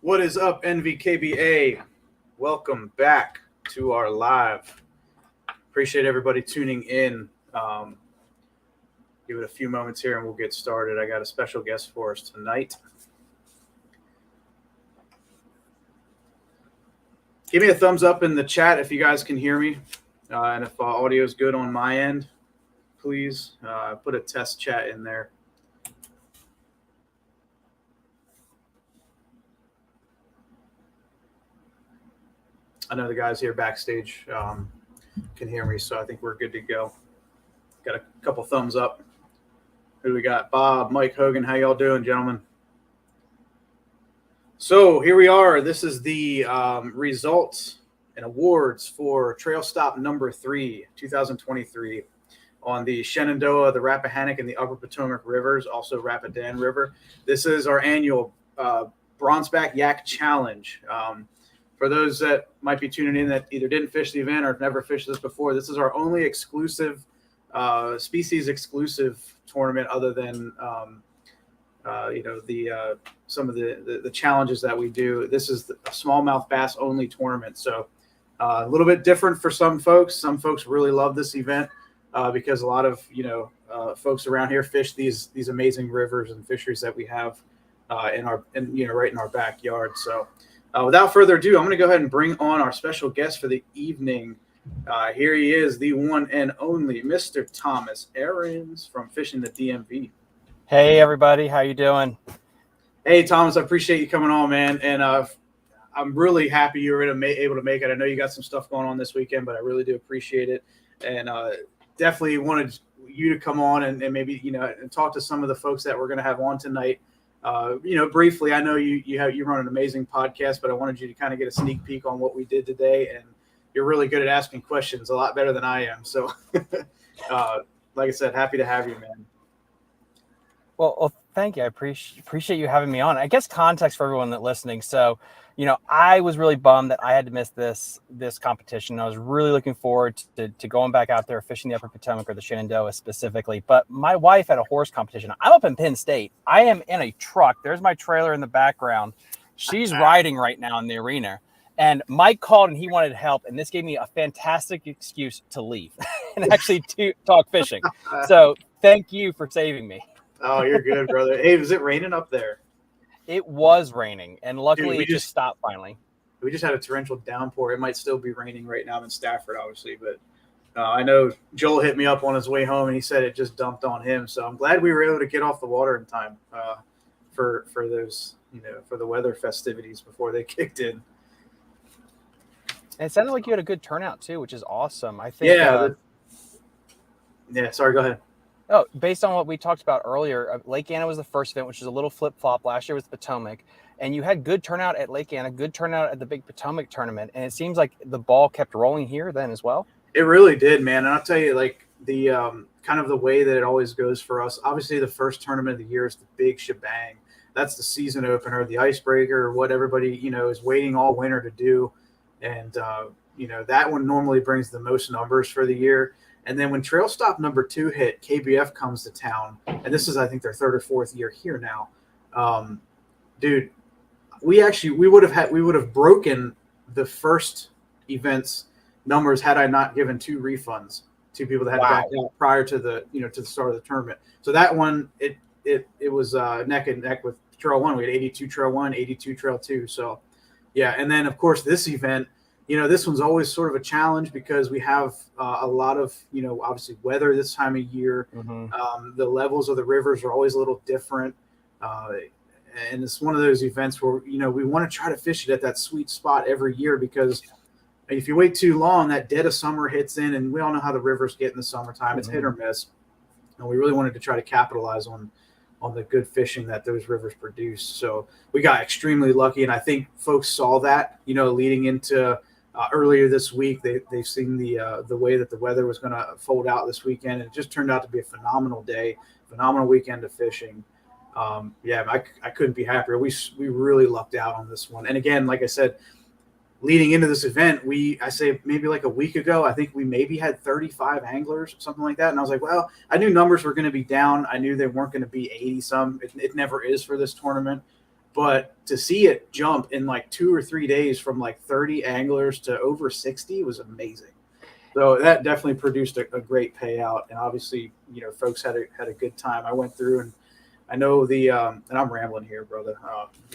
What is up, NVKBA? Welcome back to our live. Appreciate everybody tuning in. Give it a few moments here and we'll get started. I got a special guest for us tonight. Give me a thumbs up in the chat if you guys can hear me. And if audio is good on my end, please put a test chat in there. I know the guys here backstage can hear me, so I think we're good to go. Got a couple thumbs up. Who do we got? Bob, Mike, Hogan. How y'all doing, gentlemen? So here we are. This is the results and awards for Trail Stop number 3, 2023, on the Shenandoah, the Rappahannock, and the Upper Potomac Rivers, also Rapidan River. This is our annual Bronzeback Yak Challenge. For those that might be tuning in that either didn't fish the event or have never fished this before, this is our only exclusive, species-exclusive tournament other than, some of the challenges that we do. This is a smallmouth bass only tournament. So a little bit different for some folks. Some folks really love this event because a lot of, folks around here fish these amazing rivers and fisheries that we have right in our backyard. So without further ado, I'm going to go ahead and bring on our special guest for the evening. Here he is, the one and only Mr. Thomas Ahrens from Fishing the DMV. Hey, everybody. How you doing? Hey, Thomas, I appreciate you coming on, man. And I'm really happy you were able to make it. I know you got some stuff going on this weekend, but I really do appreciate it. And definitely wanted you to come on and maybe, and talk to some of the folks that we're going to have on tonight. Briefly, I know you run an amazing podcast, but I wanted you to kind of get a sneak peek on what we did today. And you're really good at asking questions, a lot better than I am. So, like I said, happy to have you, man. Well, thank you. I appreciate you having me on. I guess context for everyone that's listening. So, I was really bummed that I had to miss this competition. I was really looking forward to going back out there fishing the Upper Potomac or the Shenandoah specifically. But my wife had a horse competition. I'm up in Penn State. I am in a truck. There's my trailer in the background. She's riding right now in the arena. And Mike called and he wanted help. And this gave me a fantastic excuse to leave and actually to talk fishing. So thank you for saving me. Oh, you're good, brother. Hey, was it raining up there? It was raining, and luckily it just stopped finally. We just had a torrential downpour. It might still be raining right now in Stafford, obviously, but I know Joel hit me up on his way home, and he said it just dumped on him. So I'm glad we were able to get off the water in time for those, for the weather festivities before they kicked in. And it sounded like you had a good turnout too, which is awesome. I think. Yeah. Sorry. Go ahead. Oh, based on what we talked about earlier, Lake Anna was the first event, which was a little flip-flop. Last year was the Potomac. And you had good turnout at Lake Anna, good turnout at the big Potomac tournament. And it seems like the ball kept rolling here then as well. It really did, man. And I'll tell you, like, the kind of the way that it always goes for us, obviously the first tournament of the year is the big shebang. That's the season opener, the icebreaker, what everybody, is waiting all winter to do. And, that one normally brings the most numbers for the year. And then when Trail Stop number 2 hit, KBF comes to town, and this is, I think, their 3rd or 4th year here now. Dude, we would have broken the first event's numbers had I not given 2 refunds to people that had backed out prior to the to the start of the tournament. So that one, it was neck and neck with Trail 1. We had 82 Trail 1, 82 Trail 2. So yeah, and then of course this event. This one's always sort of a challenge because we have a lot of, obviously weather this time of year. Mm-hmm. The levels of the rivers are always a little different. And it's one of those events where, we want to try to fish it at that sweet spot every year because if you wait too long, that dead of summer hits in, and we all know how the rivers get in the summertime. Mm-hmm. It's hit or miss. And we really wanted to try to capitalize on the good fishing that those rivers produce. So we got extremely lucky. And I think folks saw that, leading into earlier this week, they've seen the way that the weather was going to fold out this weekend. And it just turned out to be a phenomenal day, phenomenal weekend of fishing. I couldn't be happier. We really lucked out on this one. And again, like I said, leading into this event, I say maybe like a week ago, I think we maybe had 35 anglers, something like that. And I was like, well, I knew numbers were going to be down. I knew they weren't going to be 80 some. It never is for this tournament. but to see it jump in like 2 or 3 days from like 30 anglers to over 60 was amazing. So that definitely produced a great payout, and obviously, folks had a good time. I went through, and I know and I'm rambling here, brother.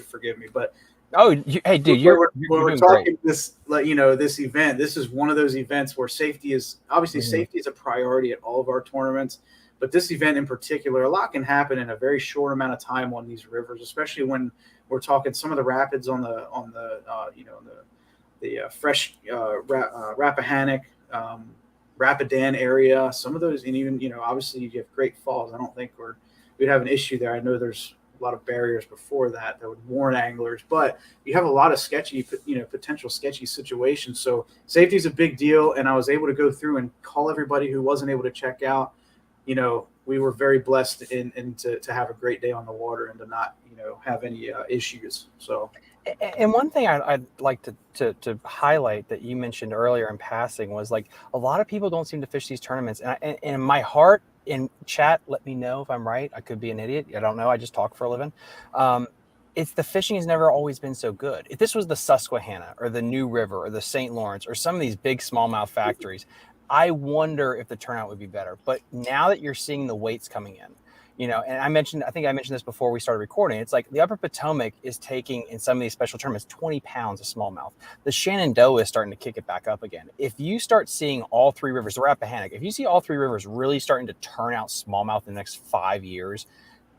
Forgive me, but hey, dude, when you're we're doing talking great. this, this event, this is one of those events where safety is a priority at all of our tournaments. But this event in particular, a lot can happen in a very short amount of time on these rivers, especially when we're talking some of the rapids on the fresh Rappahannock, Rapidan area. Some of those, and even obviously you have Great Falls. I don't think we'd have an issue there. I know there's a lot of barriers before that would warn anglers, but you have a lot of sketchy, potential sketchy situations. So safety is a big deal, and I was able to go through and call everybody who wasn't able to check out. We were very blessed to have a great day on the water and to not have any issues. So. And one thing I'd like to highlight that you mentioned earlier in passing was like a lot of people don't seem to fish these tournaments. And in my heart, in chat, let me know if I'm right. I could be an idiot. I don't know. I just talk for a living. It's the fishing has never always been so good. If this was the Susquehanna or the New River or the St. Lawrence or some of these big smallmouth factories, I wonder if the turnout would be better. But now that you're seeing the weights coming in, and I think I mentioned this before we started recording. It's like the Upper Potomac is taking in some of these special tournaments 20 pounds of smallmouth. The Shenandoah is starting to kick it back up again. If you start seeing all three rivers, the Rappahannock, if you see all three rivers really starting to turn out smallmouth in the next 5 years,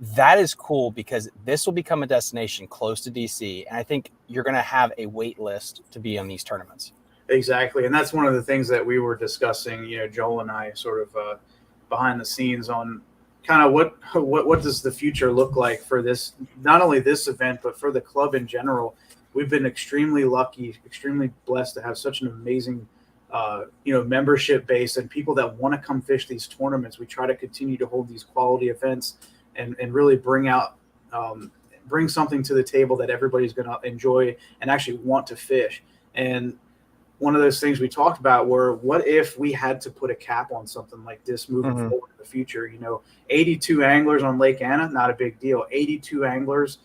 that is cool because this will become a destination close to DC. And I think you're going to have a wait list to be on these tournaments. Exactly. And that's one of the things that we were discussing, Joel and I sort of behind the scenes on kind of what does the future look like for this, not only this event, but for the club in general. We've been extremely lucky, extremely blessed to have such an amazing, membership base and people that want to come fish these tournaments. We try to continue to hold these quality events and really bring something to the table that everybody's going to enjoy and actually want to fish. And one of those things we talked about were, what if we had to put a cap on something like this moving forward in the future? 82 anglers on Lake Anna, not a big deal. 82 anglers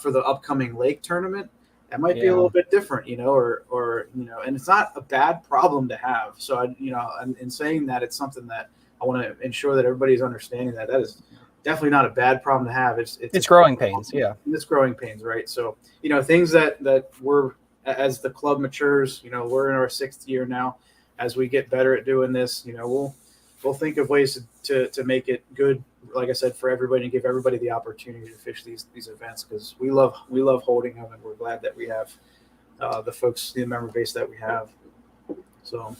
for the upcoming lake tournament, that might be a little bit different, and it's not a bad problem to have. So, in saying that, it's something that I want to ensure that everybody's understanding that is definitely not a bad problem to have. It's growing pains. Yeah. It's growing pains, right? So, things that we're, as the club matures, we're in our 6th year now. As we get better at doing this, we'll think of ways to make it good, like I said, for everybody, and give everybody the opportunity to fish these events, because we love holding them, and we're glad that we have the member base that we have. So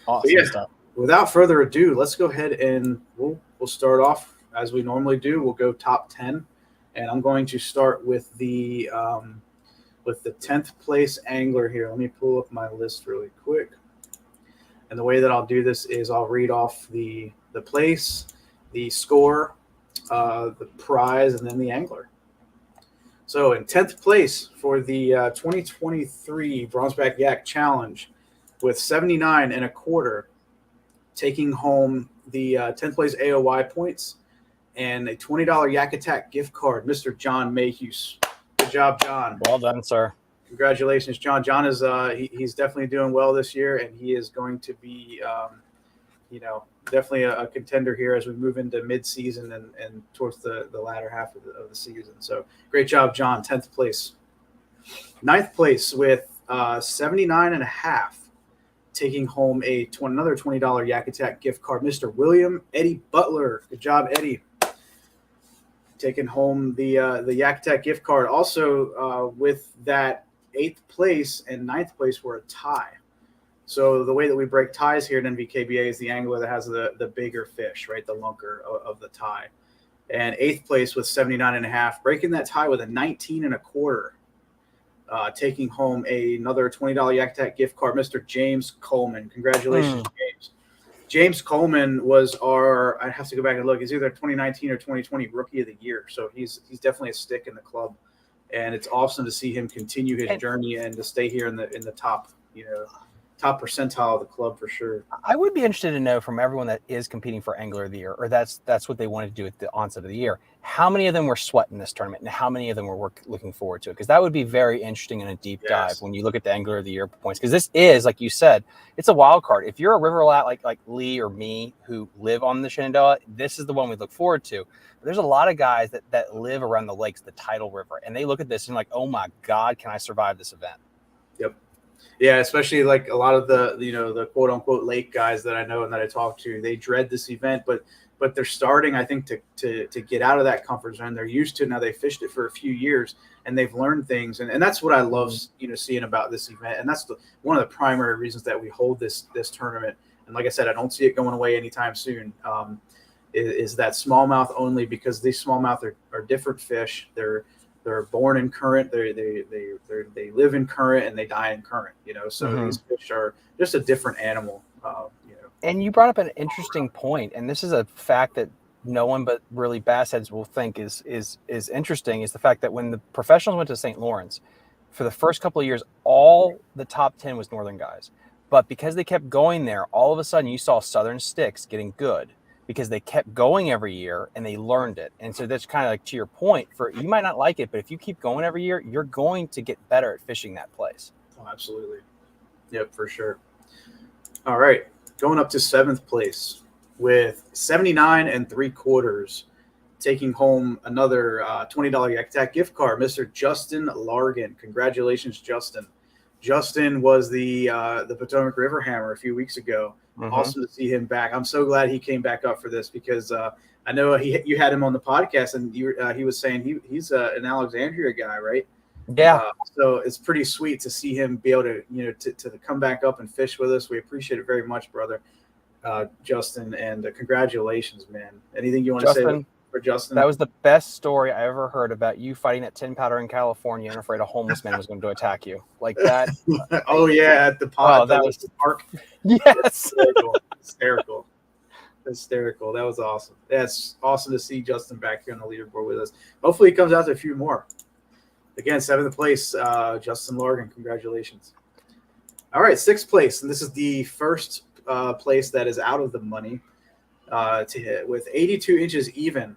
awesome stuff. Without further ado, let's go ahead and we'll start off as we normally do. We'll go top 10, and I'm going to start with the 10th place angler here. Let me pull up my list really quick. And the way that I'll do this is I'll read off the place, the score, the prize, and then the angler. So in 10th place for the 2023 Bronzeback Yak Challenge with 79 1/4, taking home the 10th place AOY points and a $20 Yak Attack gift card, Mr. John Mayhews. Good job, John. Well done, sir. Congratulations, John. John is he's definitely doing well this year, and he is going to be, definitely a contender here as we move into mid-season and towards the latter half of the season. So great job, John. 10th place. 9th place with 79 1/2, taking home another $20 Yak Attack gift card, Mr. William Eddie Butler. Good job, Eddie. Taking home the Yak Attack gift card. Also, with that 8th place and 9th place were a tie. So the way that we break ties here at NVKBA is the angler that has the bigger fish, right, the lunker of the tie. And 8th place with 79 1/2, breaking that tie with a 19 1/4, taking home another $20 Yak Attack gift card, Mr. James Coleman. Congratulations, James. James Coleman was I have to go back and look, he's either 2019 or 2020 Rookie of the Year. So he's definitely a stick in the club. And it's awesome to see him continue his journey and to stay here in the top, top percentile of the club for sure. I would be interested to know from everyone that is competing for Angler of the Year, or that's what they wanted to do at the onset of the year. how many of them were sweating this tournament and how many of them were looking forward to it? Because that would be very interesting in a deep dive when you look at the Angler of the Year points. Because this is, like you said, it's a wild card. If you're a river rat like Lee or me who live on the Shenandoah, this is the one we look forward to. But there's a lot of guys that live around the lakes, the tidal river, and they look at this and like, oh my God, can I survive this event? Yep. Yeah, especially like a lot of the quote unquote lake guys that I know and that I talk to, they dread this event, but they're starting, I think, to get out of that comfort zone. They're used to it now. They fished it for a few years and they've learned things, and that's what I love, seeing about this event. And that's one of the primary reasons that we hold this tournament. And like I said, I don't see it going away anytime soon. Is that smallmouth only, because these smallmouth are different fish. They're born in current. They live in current and they die in current. So these fish are just a different animal. And you brought up an interesting point, and this is a fact that no one but really bass heads will think is interesting, is the fact that when the professionals went to St. Lawrence, for the first couple of years, all the top 10 was Northern guys. But because they kept going there, all of a sudden you saw Southern sticks getting good because they kept going every year and they learned it. And so that's kind of like, to your point, you might not like it, but if you keep going every year, you're going to get better at fishing that place. Oh, absolutely. Yep, for sure. All right. Going up to 7th place with 79 3/4, taking home another $20 Yak Attack gift card, Mr. Justin Largan. Congratulations, Justin. Justin was the Potomac River Hammer a few weeks ago. Awesome to see him back. I'm so glad he came back up for this, because I know you had him on the podcast, and he was saying he's an Alexandria guy, right? Yeah. So it's pretty sweet to see him be able to, to come back up and fish with us. We appreciate it very much, brother, Justin, and congratulations, man. Anything you want to say for Justin? That was the best story I ever heard about you fighting at Tin Powder in California and afraid a homeless man was going to attack you like that. Oh yeah, at the pond. That was the park. Yes. Hysterical. That was awesome. That's awesome to see Justin back here on the leaderboard with us. Hopefully he comes out to a few more. Again, 7th place, Justin Largan. Congratulations. All right, 6th place, and this is the first place that is out of the money to hit with 82 inches even,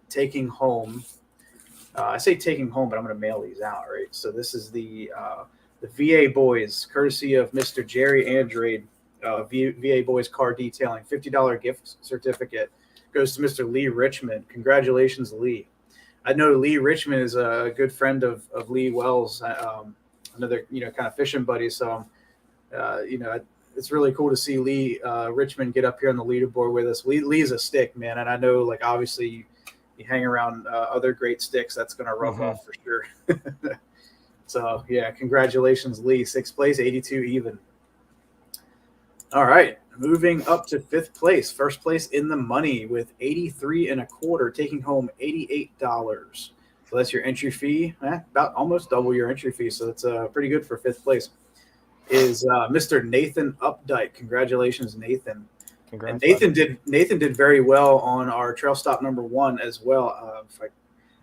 taking home. I say taking home, but I'm going to mail these out, right? So this is the VA Boys, courtesy of Mr. Jerry Andrade, VA Boys Car Detailing. $50 gift certificate goes to Mr. Lee Richmond. Congratulations, Lee. I know Lee Richmond is a good friend of Lee Wells, another kind of fishing buddy. So, it's really cool to see Lee Richmond get up here on the leaderboard with us. Lee's a stick, man, and I know, like, obviously you hang around other great sticks, that's going to rub off for sure. So yeah, congratulations, Lee. 6th place, 82 even. All right. Moving up to 5th place, first place in the money with 83 1/4, taking home $88. So that's your entry fee, about almost double your entry fee. So that's pretty good for 5th place. Is Mr. Nathan Updike. Congratulations, Nathan. Congrats, and Nathan did very well on our trail stop number 1 as well. I'm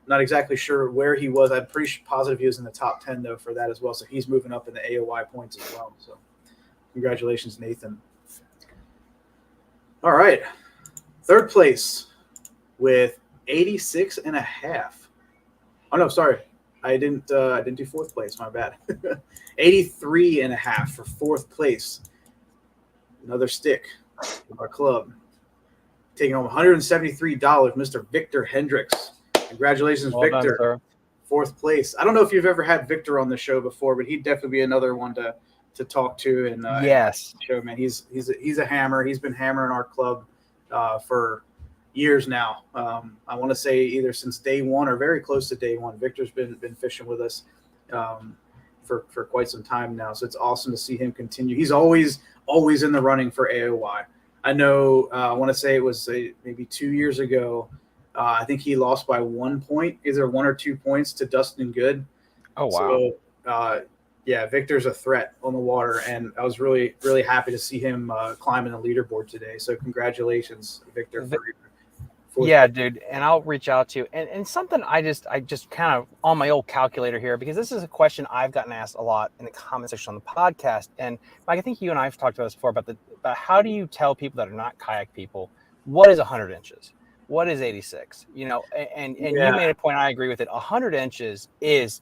not exactly sure where he was. I'm pretty positive he was in the top 10 though for that as well. So he's moving up in the AOY points as well. So congratulations, Nathan. All right, 3rd place with 86 1/2. Oh no, sorry, I didn't do 4th place. My bad. 83 1/2 for 4th place. Another stick from our club, taking home $173. Mr. Victor Hendricks. Congratulations, well Victor. done, 4th place. I don't know if you've ever had Victor on the show before, but he'd definitely be another one to talk to and yes, show, man. He's a hammer. He's been hammering our club for years now. I want to say either since day 1 or very close to day 1. Victor's been fishing with us for quite some time now. So it's awesome to see him continue. He's always in the running for AOY. I know. I want to say it was maybe 2 years ago. I think he lost by 1 point, either 1 or 2 points to Dustin Good. Oh wow. So yeah, Victor's a threat on the water, and I was really, really happy to see him climbing the leaderboard today. So congratulations, Victor. Yeah, dude, and I'll reach out to you. And something I just kind of on my old calculator here, because this is a question I've gotten asked a lot in the comment section on the podcast. And Mike, I think you and I have talked about this before about how do you tell people that are not kayak people what is 100 inches? what is 86? You know, and Yeah. you made a point. I agree with it. 100 inches is,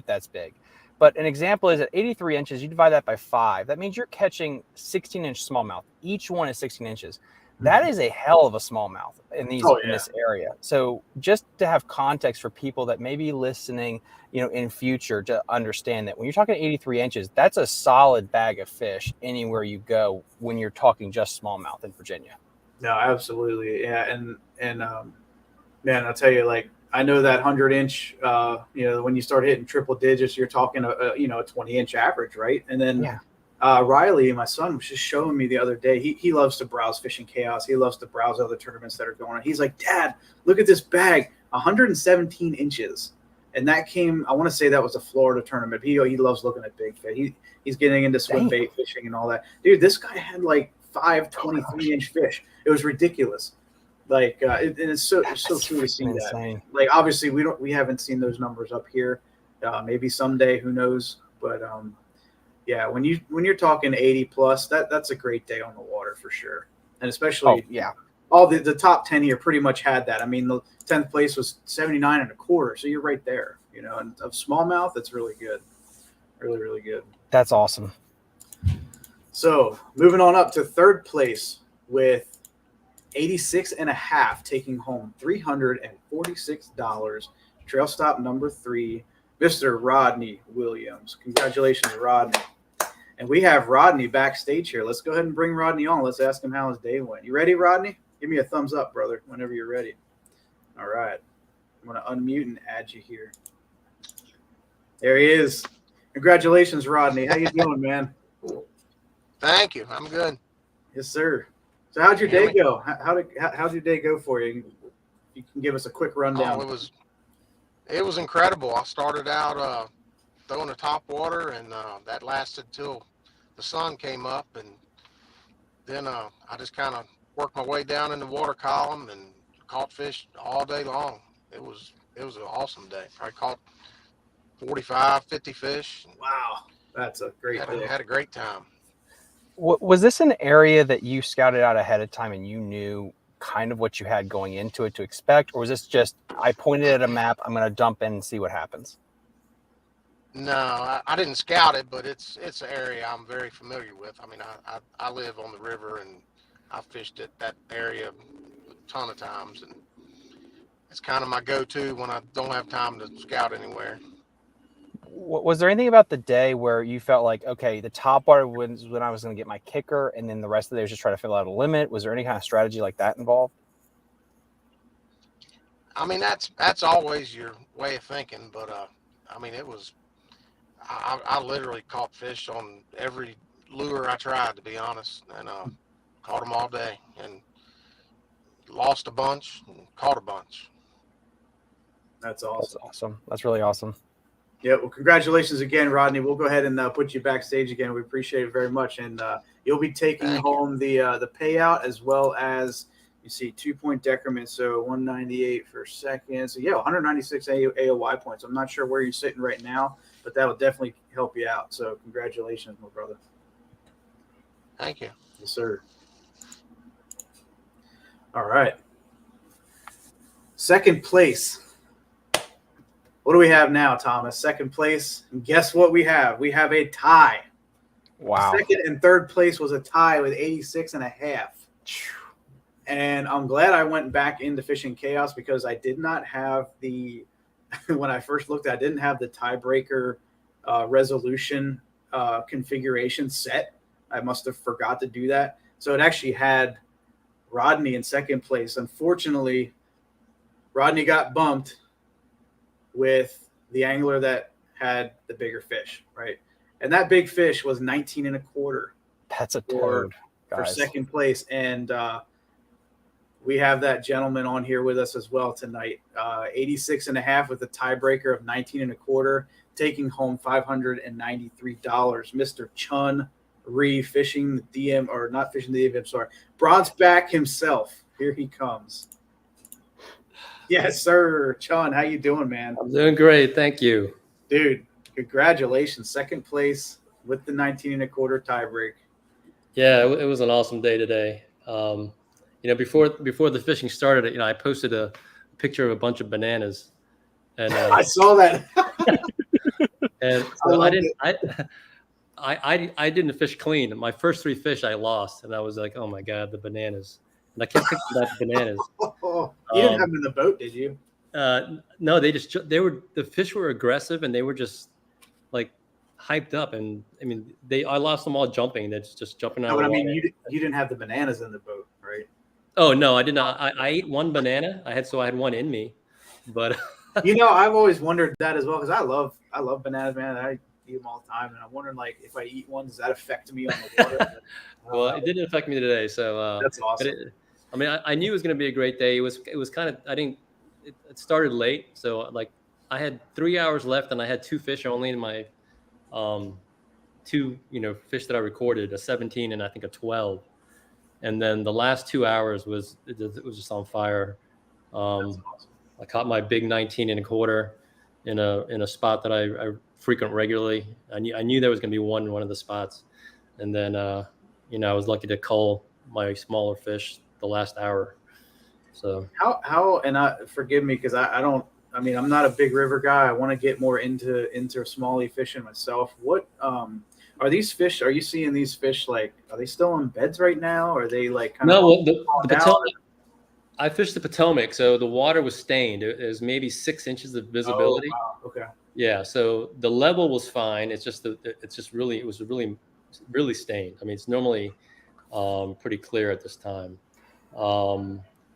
that's big. But an example is at 83 inches, you divide that by 5. That means you're catching 16-inch smallmouth. Each one is 16 inches. That is a hell of a smallmouth in this area. So just to have context for people that may be listening, you know, in future, to understand that when you're talking 83 inches, that's a solid bag of fish anywhere you go when you're talking just smallmouth in Virginia. No, absolutely. Yeah. And man, I'll tell you, like, I know that 100-inch, you know, when you start hitting triple digits, you're talking a 20-inch average, right? And then Riley, my son, was just showing me the other day. He loves to browse Fishing Chaos. He loves to browse other tournaments that are going on. He's like, Dad, look at this bag, 117 inches. And that came, I want to say that was a Florida tournament. He loves looking at big fish. He's getting into swim bait fishing and all that. Dude, this guy had like 5 23-inch fish. It was ridiculous. Like, and it's so cool to see that. Like, obviously, we haven't seen those numbers up here. Maybe someday, who knows? But yeah, when you're talking 80 plus, that's a great day on the water for sure. And especially, all the top 10 here pretty much had that. I mean, the 10th place was 79.25, so you're right there. You know, and of smallmouth, it's really good, really, really good. That's awesome. So moving on up to third place with 86.5, taking home $346. Trail stop number 3, Mr. Rodney Williams. Congratulations, Rodney. And we have Rodney backstage here. Let's go ahead and bring Rodney on. Let's ask him how his day went. You ready, Rodney? Give me a thumbs up, brother, whenever you're ready. All right. I'm going to unmute and add you here. There he is. Congratulations, Rodney. How you doing, man? Thank you. I'm good. Yes, sir. So how'd your day go? How'd your day go for you? You can give us a quick rundown. Oh, it was incredible. I started out throwing the top water, and that lasted till the sun came up, and then I just kind of worked my way down in the water column and caught fish all day long. It was an awesome day. I caught 45, 50 fish. Wow, that's a great day. Had a great time. Was this an area that you scouted out ahead of time and you knew kind of what you had going into it to expect? Or was this just, I pointed at a map, I'm going to dump in and see what happens? No, I didn't scout it, but it's an area I'm very familiar with. I mean, I live on the river, and I fished at that area a ton of times, and it's kind of my go-to when I don't have time to scout anywhere. Was there anything about the day where you felt like, okay, the top water was when I was going to get my kicker, and then the rest of the day was just trying to fill out a limit? Was there any kind of strategy like that involved? I mean, that's always your way of thinking, but I mean, I literally caught fish on every lure I tried, to be honest, and caught them all day, and lost a bunch and caught a bunch. That's awesome. That's awesome. That's really awesome. Yeah, well, congratulations again, Rodney. We'll go ahead and put you backstage again. We appreciate it very much, and you'll be taking home the payout, as well as, you see, 2-point decrement, so 198 for second. So yeah, 196 AOY points. I'm not sure where you're sitting right now, but that'll definitely help you out. So congratulations, my brother. Thank you. Yes, sir. All right. Second place. What do we have now, Thomas? Second place. And guess what we have? We have a tie. Wow. Second and third place was a tie with 86.5. And I'm glad I went back into Fishing Chaos, because I did not have when I first looked, I didn't have the tiebreaker resolution configuration set. I must have forgot to do that. So it actually had Rodney in second place. Unfortunately, Rodney got bumped with the angler that had the bigger fish, right? And that big fish was 19.25. That's a toad, for second place. And we have that gentleman on here with us as well tonight. 86.5 with a tiebreaker of 19.25, taking home $593. Mr. Chun Ree, fishing the DM, or not fishing the DM, sorry, Bronzeback himself. Here he comes. Yes, sir. Chun, how you doing, man? I'm doing great. Thank you. Dude, congratulations. Second place with the 19.25 tiebreak. Yeah, it was an awesome day today. before the fishing started, I posted a picture of a bunch of bananas, and I saw that. and so I didn't fish clean. My first 3 fish I lost, and I was like, oh my god, the bananas, and I kept thinking about the bananas. You didn't have them in the boat, did you? No, the fish were aggressive, and they were just like hyped up, and I mean I lost them all jumping. They're just jumping out No, of but the I water. mean, you didn't have the bananas in the boat, right? Oh no, I did not. I ate one banana. I had one in me, but I've always wondered that as well because I love bananas, man. I eat them all the time, and I'm wondering like if I eat one, does that affect me on the water? well, it didn't affect me today. So That's awesome. I knew it was going to be a great day. It was kind of it started late, so like I had 3 hours left, and I had 2 fish only in my 2 fish that I recorded, a 17 and I think a 12. And then the last 2 hours was just on fire. Awesome. I caught my big 19 and a quarter in a spot that I frequent regularly. I knew there was going to be one in one of the spots, and then I was lucky to cull my smaller fish the last hour. So how and forgive me because I'm not a big river guy. I want to get more into smallie fishing myself. What are these fish? Are you seeing these fish are they still in beds right now? Or are they like kind of the Potomac? I fished the Potomac, so the water was stained. It was maybe 6 inches of visibility. Oh, wow. Okay. Yeah, so the level was fine. It was really stained. I mean, it's normally pretty clear at this time.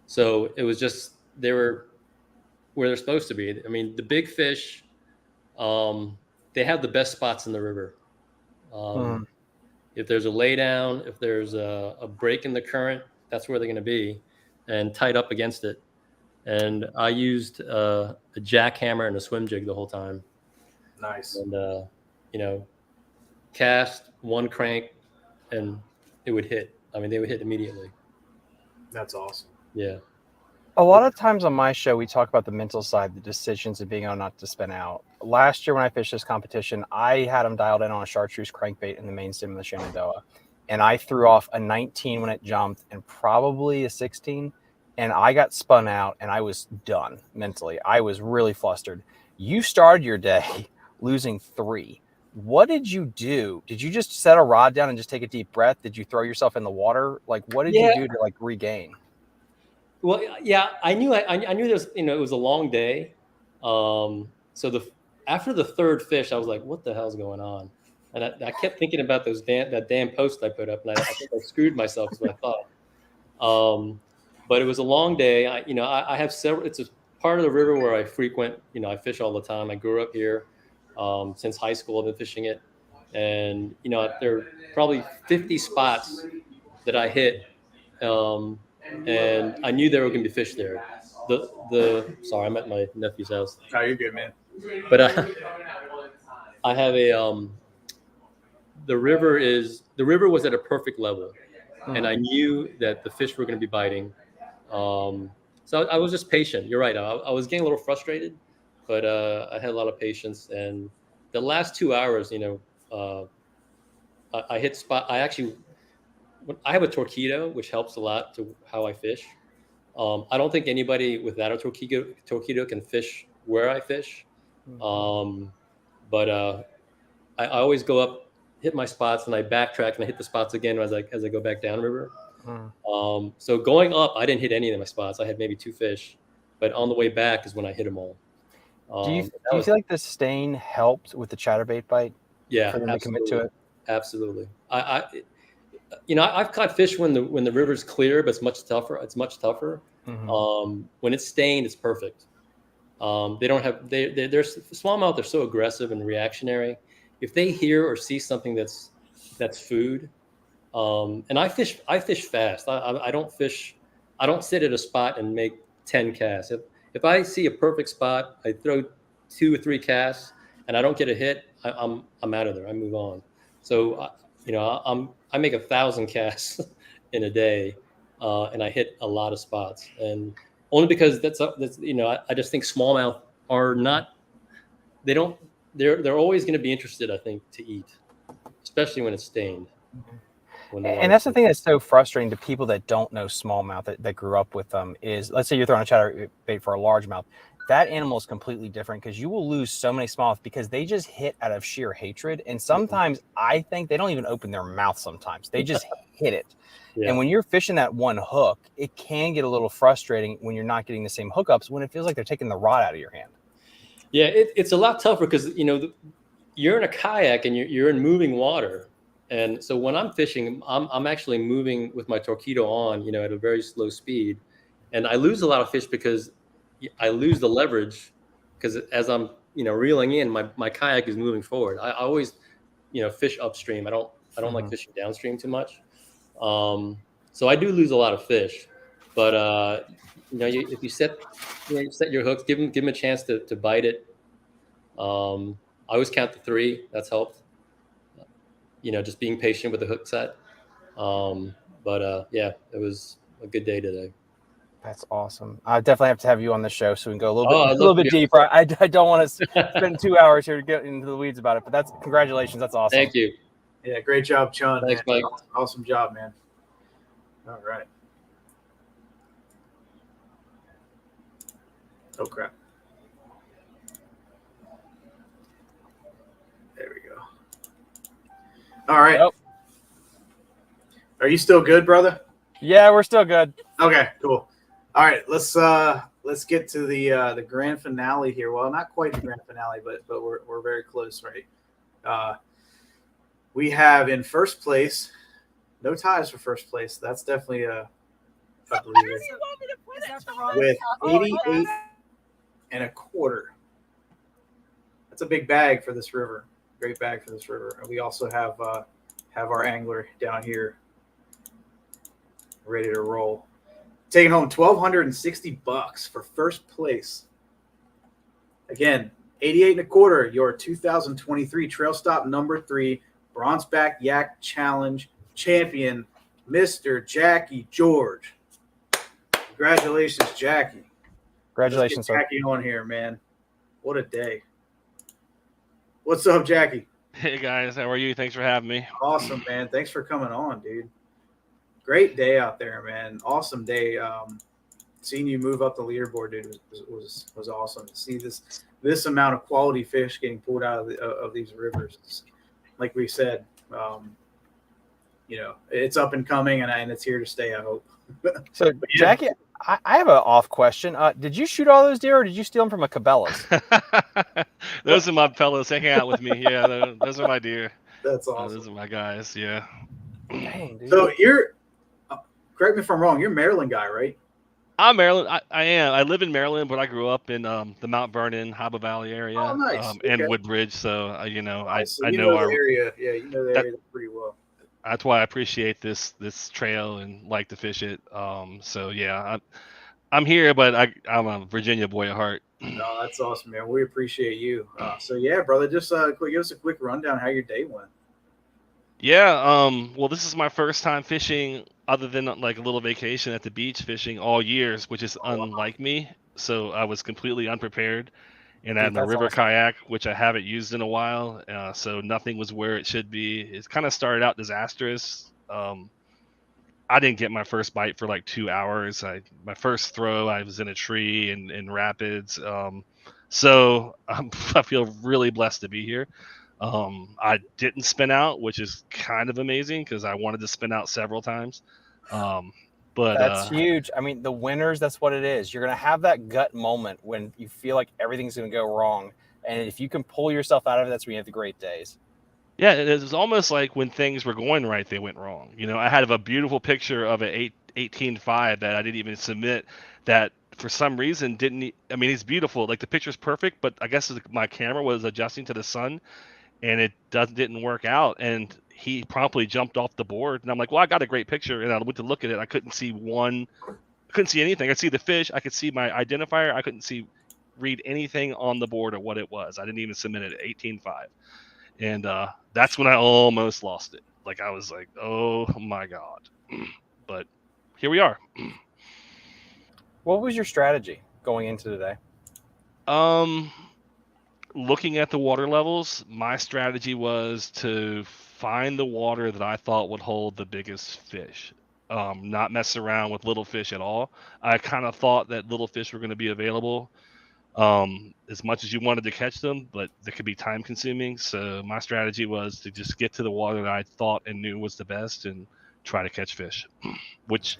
So it was just they were where they're supposed to be. I mean, the big fish, they have the best spots in the river. If there's a laydown, if there's a break in the current, that's where they're going to be, and tied up against it. And I used a jackhammer and a swim jig the whole time. Nice. And cast one crank, and it would hit. I mean, they would hit immediately. That's awesome. Yeah. A lot of times on my show, we talk about the mental side, the decisions of being able not to spin out. Last year when I fished this competition, I had them dialed in on a chartreuse crankbait in the main stem of the Shenandoah. And I threw off a 19 when it jumped and probably a 16. And I got spun out and I was done mentally. I was really flustered. You started your day losing 3. What did you do? Did you just set a rod down and just take a deep breath? Did you throw yourself in the water? Like, what did you do to regain? Well, yeah, I knew there's, it was a long day. So after the 3rd fish, I was like, what the hell's going on? And I kept thinking about that damn post I put up, and I think I screwed myself is what I thought. But it was a long day. I have several. It's a part of the river where I frequent. I fish all the time. I grew up here since high school. I've been fishing it, and there are probably 50 spots that I hit. And I knew there were going to be fish there. Sorry, I'm at my nephew's house. Oh, you're good, man. But I have the river was at a perfect level, and I knew that the fish were going to be biting. So I was just patient. You're right. I was getting a little frustrated, but I had a lot of patience. And the last 2 hours, I hit spot. I have a torpedo, which helps a lot to how I fish. I don't think anybody without a torpedo can fish where I fish. But I always go up, hit my spots, and I backtrack and I hit the spots again as I go back downriver. So going up, I didn't hit any of my spots. I had maybe 2 fish, but on the way back is when I hit them all. Do you feel like the stain helped with the chatterbait bite? Yeah, for them to commit to it. Absolutely. I've caught fish when the river's clear, but it's much tougher. When it's stained, it's perfect. They don't have they're smallmouth are so aggressive and reactionary. If they hear or see something that's food, and I fish fast. I don't sit at a spot and make 10 casts. If I see a perfect spot, I throw 2 or 3 casts and I don't get a hit, I'm out of there. I move on. So I make 1,000 casts in a day, and I hit a lot of spots, and only because that's I just think smallmouth are not. They're always going to be interested, I think, to eat, especially when it's stained. when the And water. that's the thing that's so frustrating to people that don't know smallmouth that grew up with them is, let's say you're throwing a chatterbait for a largemouth. That animal is completely different because you will lose so many smallmouth because they just hit out of sheer hatred. And sometimes I think they don't even open their mouth sometimes. They just hit it. Yeah. And when you're fishing that one hook, it can get a little frustrating when you're not getting the same hookups when it feels like they're taking the rod out of your hand. Yeah, it's a lot tougher because, you're in a kayak and you're in moving water. And so when I'm fishing, I'm actually moving with my torpedo on, at a very slow speed. And I lose a lot of fish because I lose the leverage because as I'm, reeling in, my kayak is moving forward. I always, fish upstream. I don't like fishing downstream too much. So I do lose a lot of fish, but if you set, you set your hooks, give them a chance to bite it. I always count to 3. That's helped. Just being patient with the hook set. Yeah, it was a good day today. That's awesome. I definitely have to have you on the show so we can go a I'd little love to bit be on deeper. I don't want to spend 2 hours here to get into the weeds about it, but congratulations. That's awesome. Thank you. Yeah, great job, Chun. Thanks, man. Mike. Awesome job, man. All right. Oh, crap. There we go. All right. Nope. Are you still good, brother? Yeah, we're still good. Okay, cool. All right, let's get to the grand finale here. Well, not quite the grand finale, but we're very close, right? We have in first place, no ties for first place. That's definitely I believe it, with 88 and a quarter. That's a big bag for this river. Great bag for this river. And we also have our angler down here ready to roll. Taking home $1,260 for first place. Again, 88 and a quarter, your 2023 Trail Stop number 3 Bronzeback Yak Challenge champion, Mr. Jackie George. Congratulations, Jackie. Congratulations, sir. Jackie on here, man. What a day. What's up, Jackie? Hey guys, how are you? Thanks for having me. Awesome, man. Thanks for coming on, dude. Great day out there, man. Awesome day. Seeing you move up the leaderboard, dude, was awesome. To see this amount of quality fish getting pulled out of these rivers. Like we said, it's up and coming, and it's here to stay, I hope. So, yeah. Jackie, I have an off question. Did you shoot all those deer, or did you steal them from a Cabela's? Those are my fellows hanging out with me. Yeah, those are my deer. That's awesome. Those are my guys. Yeah. Dang, dude. So you're, correct me if I'm wrong, you're a Maryland guy, right? I'm Maryland. I am. I live in Maryland, but I grew up in the Mount Vernon, Harbor Valley area, Oh, nice. and Okay. Woodbridge. So So I you know the our area. Yeah, you know the area pretty well. That's why I appreciate this trail and like to fish it. So yeah, I'm here, but I'm a Virginia boy at heart. No, that's awesome, man. We appreciate you. So yeah, brother, just give us a quick rundown how your day went. Yeah, well, this is my first time fishing other than like a little vacation at the beach fishing all years, which is unlike me. So I was completely unprepared, and I had my river kayak, which I haven't used in a while. So nothing was where it should be. It kind of started out disastrous. I didn't get my first bite for like 2 hours. My first throw, I was in a tree in rapids. So I feel really blessed to be here. I didn't spin out, which is kind of amazing because I wanted to spin out several times. But that's huge. I mean, the winners, that's what it is. You're going to have that gut moment when you feel like everything's going to go wrong. And if you can pull yourself out of it, that's when you have the great days. Yeah, it was almost like when things were going right, they went wrong. I had a beautiful picture of an 18.5 that I didn't even submit that for some reason didn't. I mean, it's beautiful. Like the picture's perfect, but I guess my camera was adjusting to the sun and it didn't work out. And he promptly jumped off the board. And I'm like, well, I got a great picture. And I went to look at it. I couldn't see anything. I could see the fish. I could see my identifier. I couldn't read anything on the board of what it was. I didn't even submit it at 18.5. And that's when I almost lost it. Like I was like, oh my God. But here we are. What was your strategy going into today? looking at the water levels, my strategy was to find the water that I thought would hold the biggest fish. Not mess around with little fish at all. I kind of thought that little fish were going to be available as much as you wanted to catch them, but they could be time consuming. So my strategy was to just get to the water that I thought and knew was the best and try to catch fish, which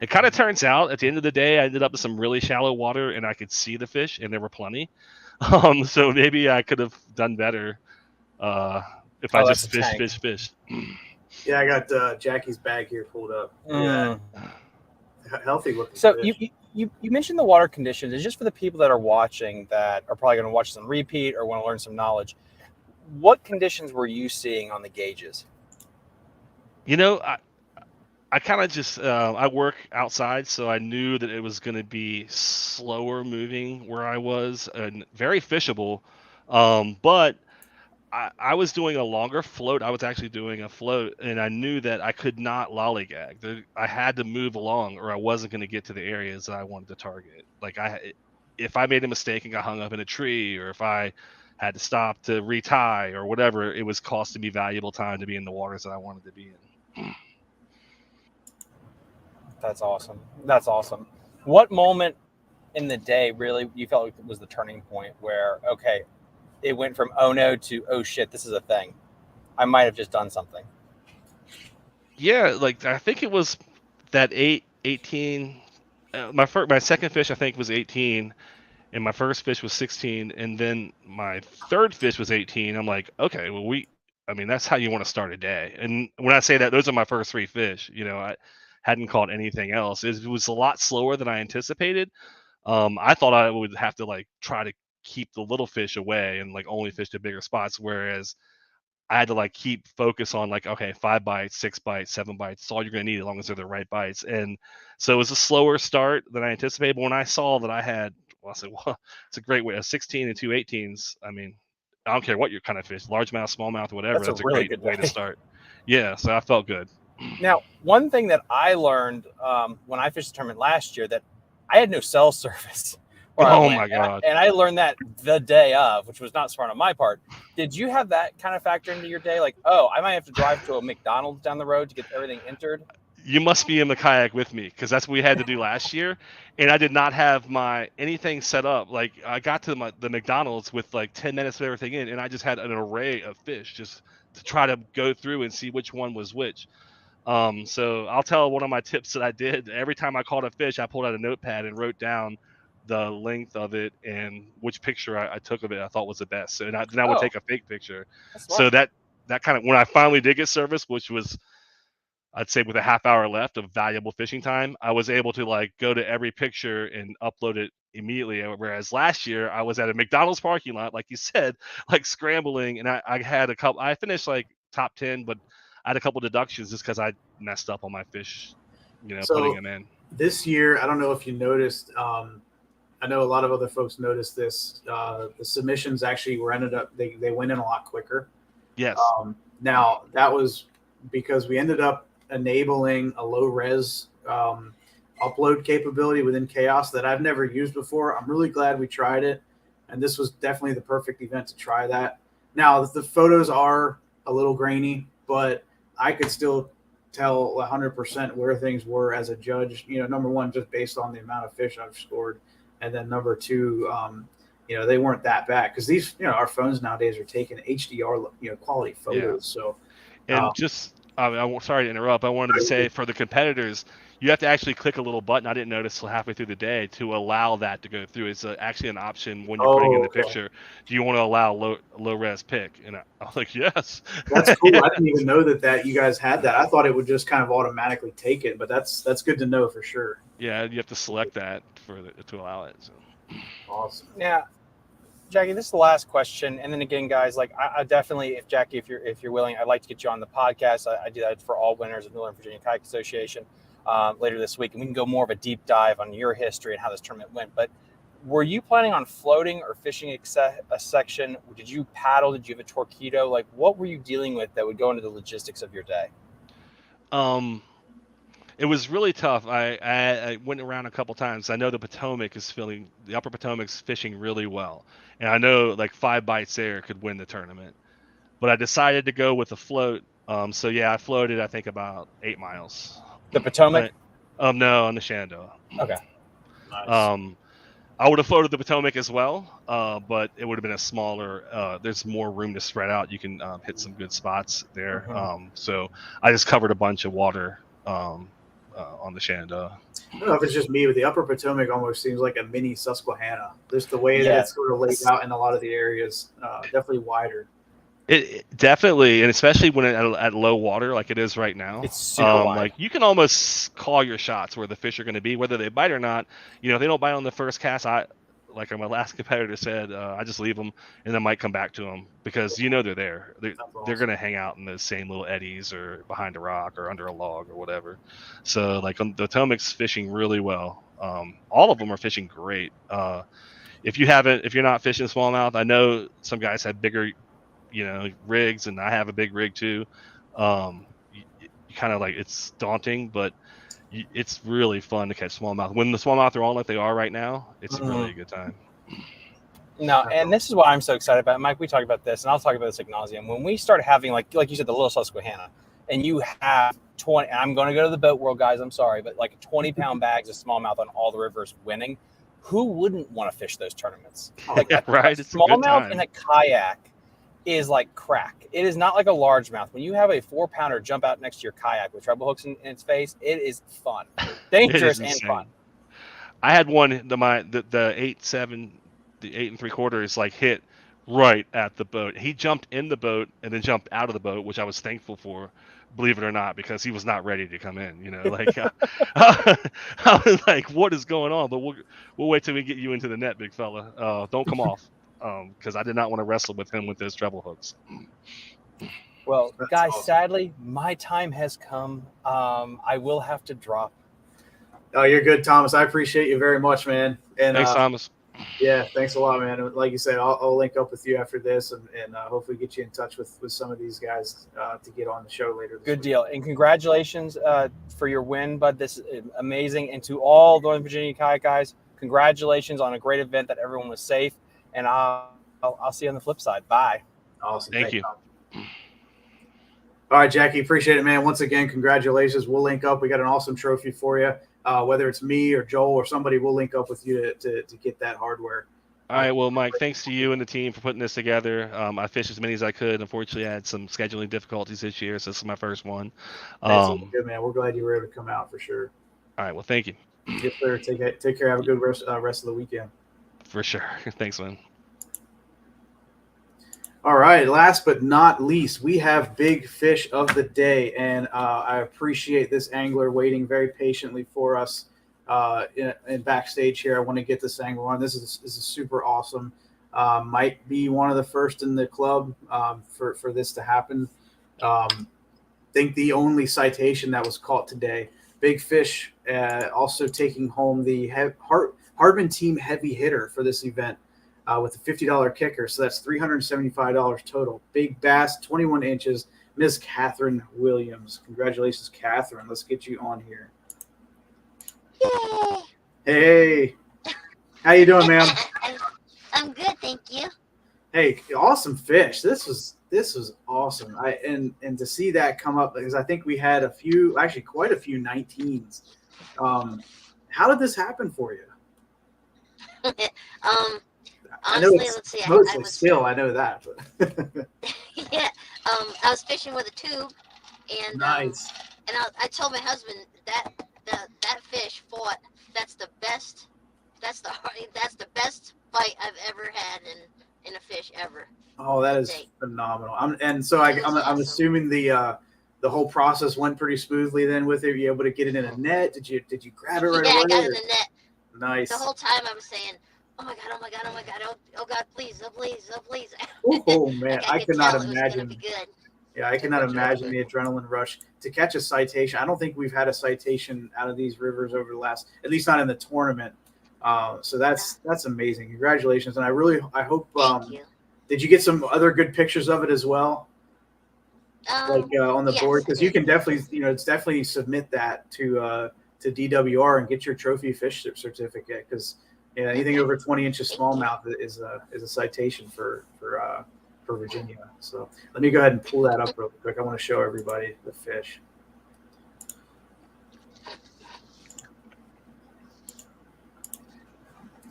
it kind of turns out at the end of the day, I ended up in some really shallow water and I could see the fish and there were plenty. So maybe I could have done better if I that's just a tank. fished. Yeah, I got Jackie's bag here pulled up. Yeah, healthy looking. So fish. you mentioned the water conditions. It's just for the people that are watching that are probably going to watch some repeat or want to learn some knowledge. What conditions were you seeing on the gauges? You know, I kind of just I work outside, so I knew that it was going to be slower moving where I was and very fishable. But I was doing a longer float. I was actually doing a float, and I knew that I could not lollygag. I had to move along, or I wasn't going to get to the areas that I wanted to target. Like if I made a mistake and got hung up in a tree, or if I had to stop to retie or whatever, it was costing me valuable time to be in the waters that I wanted to be in. That's awesome. That's awesome. What moment in the day really you felt like was the turning point where, okay, it went from oh no to oh shit, this is a thing? I might have just done something. Yeah, like I think it was that 18. My second fish I think was 18, and my first fish was 16, and then my third fish was 18. I'm like, okay, well I mean that's how you want to start a day. And when I say that, those are my first three fish. You know, I hadn't caught anything else. It was a lot slower than I anticipated. I thought I would have to like try to keep the little fish away and like only fish the bigger spots, whereas I had to like keep focus on like, okay, 5 bites, 6 bites, 7 bites. It's all you're gonna need as long as they're the right bites. And so it was a slower start than I anticipated. But when I saw that I had, well, I said, well, it's a great way. A 16 and 2 18s. I mean, I don't care what your kind of fish, largemouth, smallmouth, whatever. That's a really great good way to start. Yeah, so I felt good. Now, one thing that I learned when I fished the tournament last year, that I had no cell service where I Oh went. my God. And I learned that the day of, which was not smart on my part. Did you have that kind of factor into your day? Like, oh, I might have to drive to a McDonald's down the road to get everything entered. You must be in the kayak with me because that's what we had to do last year, and I did not have my anything set up. Like I got to the McDonald's with like 10 minutes of everything in, and I just had an array of fish just to try to go through and see which one was which. So I'll tell one of my tips that I did. Every time I caught a fish, I pulled out a notepad and wrote down the length of it and which picture I took of it I thought was the best. So then I would take a fake picture. So that kind of, when I finally did get service, which was, I'd say with a half hour left of valuable fishing time, I was able to like go to every picture and upload it immediately. Whereas last year I was at a McDonald's parking lot, like you said, like scrambling, and I had a couple. I finished like top 10, but I had a couple deductions just because I messed up on my fish, putting them in. This year, I don't know if you noticed. I know a lot of other folks noticed this. The submissions actually they went in a lot quicker. Yes. Now that was because we ended up enabling a low res upload capability within Chaos that I've never used before. I'm really glad we tried it, and this was definitely the perfect event to try that. Now the photos are a little grainy, but I could still tell 100% where things were as a judge. Number one, just based on the amount of fish I've scored, and then number two, they weren't that bad because these, our phones nowadays are taking HDR, quality photos. Yeah. So, and I'm sorry to interrupt. I wanted to say for the competitors, you have to actually click a little button. I didn't notice till halfway through the day to allow that to go through. It's actually an option when you're putting in the picture. Do you want to allow low res pic? And I was like, yes. That's cool. Yes. I didn't even know that you guys had that. I thought it would just kind of automatically take it, but that's good to know for sure. Yeah, you have to select that to allow it. So. Awesome. Yeah. Jackie, this is the last question, and then again, guys, like I definitely, if Jackie, if you're willing, I'd like to get you on the podcast. I do that for all winners of Northern Virginia Kayak Association later this week, and we can go more of a deep dive on your history and how this tournament went. But were you planning on floating or fishing a section? Did you paddle? Did you have a torpedo? Like, what were you dealing with that would go into the logistics of your day? It was really tough. I went around a couple times. I know the Upper Potomac's fishing really well, and I know like 5 bites there could win the tournament. But I decided to go with a float. So yeah, I floated I think about 8 miles. The Potomac. No, on the Shenandoah. Okay. Nice. I would have floated the Potomac as well, but it would have been a smaller. There's more room to spread out. You can hit some good spots there. So I just covered a bunch of water on the Shenandoah. I don't know if it's just me, but the Upper Potomac almost seems like a mini Susquehanna. Just the way that it's sort of laid out in a lot of the areas, definitely wider. It definitely, and especially when at low water like it is right now, it's super wide. Like you can almost call your shots where the fish are going to be, whether they bite or not. If they don't bite on the first cast, like my last competitor said, I just leave them and then might come back to them because they're there. They're going to hang out in the same little eddies or behind a rock or under a log or whatever. So like the Potomac's fishing really well. All of them are fishing great. If you're not fishing smallmouth, I know some guys have bigger rigs, and I have a big rig too. You kind of like, it's daunting, but it's really fun to catch smallmouth. When the smallmouth are on like they are right now, it's really a good time. No, and this is what I'm so excited about, Mike. We talked about this, and I'll talk about this ad nauseum. When we start having like you said, the little Susquehanna, and you have 20. And I'm going to go to the boat world, guys. I'm sorry, but like 20-pound bags of smallmouth on all the rivers winning. Who wouldn't want to fish those tournaments? Like right, a smallmouth in a kayak is like crack. It is not like a largemouth. When you have a 4-pounder jump out next to your kayak with treble hooks in its face, it is fun, dangerous and fun. I had one, the 8.7, the 8 3/4 is like hit right at the boat. He jumped in the boat and then jumped out of the boat, which I was thankful for, believe it or not, because he was not ready to come in. Like I was like, what is going on? But we'll wait till we get you into the net, big fella. Don't come off. Because I did not want to wrestle with him with those treble hooks. Well, guys, awesome. Sadly, my time has come. I will have to drop. Oh, you're good, Thomas. I appreciate you very much, man. And thanks, Thomas. Yeah, thanks a lot, man. Like you said, I'll link up with you after this, and hopefully get you in touch with some of these guys to get on the show later. Good week. Deal. And congratulations for your win, bud. This is amazing. And to all Northern Virginia kayak guys, congratulations on a great event that everyone was safe. And I'll see you on the flip side. Bye. Awesome. Thank you. All right, Jackie. Appreciate it, man. Once again, congratulations. We'll link up. We got an awesome trophy for you. Whether it's me or Joel or somebody, we'll link up with you to get that hardware. All right. Well, Mike, thanks to you and the team for putting this together. I fished as many as I could. Unfortunately, I had some scheduling difficulties this year, so this is my first one. Good, man. We're glad you were able to come out for sure. All right. Well, thank you. Yes, sir. Take care. Have a good rest of the weekend. For sure. Thanks, man. All right. Last but not least, we have big fish of the day, and I appreciate this angler waiting very patiently for us in backstage here. I want to get this angler on. This is super awesome. Might be one of the first in the club for this to happen. Think the only citation that was caught today. Big fish also taking home the Hardman Team Heavy Hitter for this event with a $50 kicker. So that's $375 total. Big bass, 21 inches, Miss Catherine Williams. Congratulations, Catherine. Let's get you on here. Yay! Hey. How you doing, ma'am? I'm good, thank you. Hey, awesome fish. This was awesome. And to see that come up, because I think we had quite a few 19s. How did this happen for you? Honestly, let's see. Mostly still, I know that. But Yeah. I was fishing with a tube, and nice. And I told my husband that fish fought. That's the best bite I've ever had in a fish ever. Oh, that is phenomenal. I'm assuming the whole process went pretty smoothly then with it. Were you able to get it in a net? Did you grab it right away? Yeah, I got it in the net. Nice. The whole time I was saying, oh my god, oh god, please. Oh man, I cannot imagine. It was gonna be good. Yeah, I cannot imagine the adrenaline rush to catch a citation. I don't think we've had a citation out of these rivers over the last, at least not in the tournament. So that's amazing. Congratulations, and I hope. Thank you. Did you get some other good pictures of it as well? like on the Yes, board? Because it you can is. definitely, it's definitely submit that to DWR and get your trophy fish certificate. Because anything Okay. over 20 inches Thank you. smallmouth is a citation for Virginia. So let me go ahead and pull that up real quick. I want to show everybody the fish.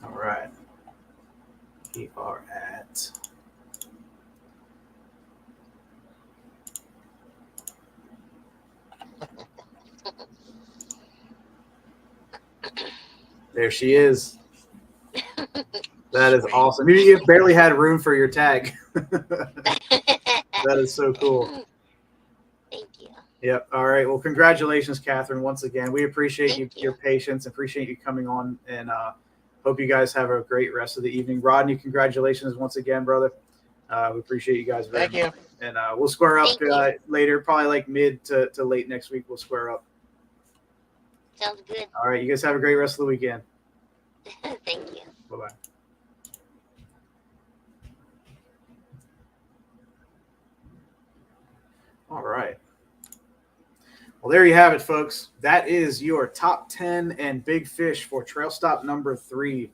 All right. We are at there she is. That is awesome. You barely had room for your tag. That is so cool. Thank you. Yep. All right. Well, congratulations, Catherine, once again. We appreciate Thank you. your patience, appreciate you coming on, and hope you guys have a great rest of the evening. Rodney, congratulations once again, brother. We appreciate you guys very Thank much. And we'll square up Thank you. later, probably like mid to late next week. We'll square up. Sounds good. All right. You guys have a great rest of the weekend. Thank you. Bye-bye. All right. Well, there you have it, folks. That is your top 10 and big fish for trail stop number 3,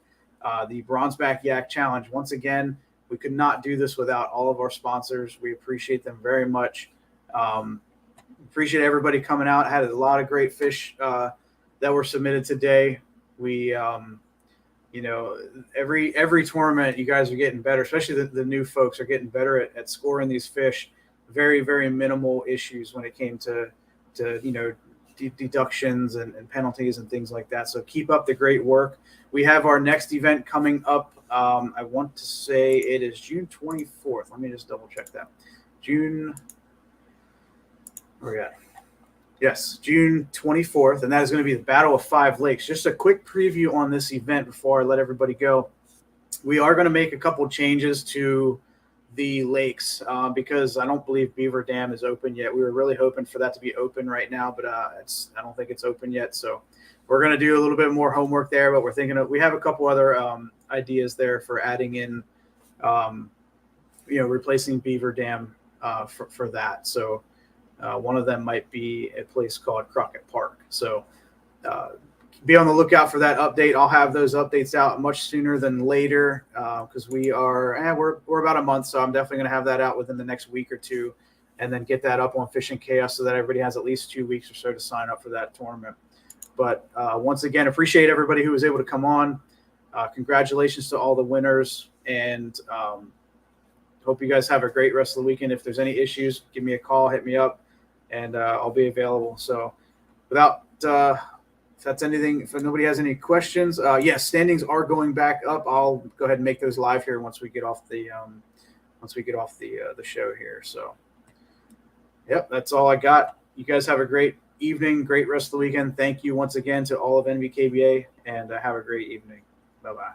the Bronzeback Yak Challenge. Once again, we could not do this without all of our sponsors. We appreciate them very much. Appreciate everybody coming out. Had a lot of great fish that were submitted today. We, every tournament, you guys are getting better, especially the new folks are getting better at scoring these fish. Very, very minimal issues when it came to deductions and penalties and things like that. So keep up the great work. We have our next event coming up. I want to say it is June 24th. Let me just double check that. Yes, June 24th, and that is going to be the Battle of 5 Lakes. Just a quick preview on this event before I let everybody go. We are going to make a couple changes to the lakes because I don't believe Beaver Dam is open yet. We were really hoping for that to be open right now, but I don't think it's open yet. So we're going to do a little bit more homework there, but we have a couple other ideas there for adding in, replacing Beaver Dam for that. So one of them might be a place called Crockett Park. So be on the lookout for that update. I'll have those updates out much sooner than later because we're about a month, so I'm definitely going to have that out within the next week or two, and then get that up on Fishing Chaos so that everybody has at least 2 weeks or so to sign up for that tournament. But once again, appreciate everybody who was able to come on. Congratulations to all the winners, and hope you guys have a great rest of the weekend. If there's any issues, give me a call, hit me up, and I'll be available. So without if that's anything, if nobody has any questions, yes, standings are going back up. I'll go ahead and make those live here once we get off the show here. So, yep, that's all I got. You guys have a great evening, great rest of the weekend. Thank you once again to all of NVKBA, and have a great evening. Bye-bye.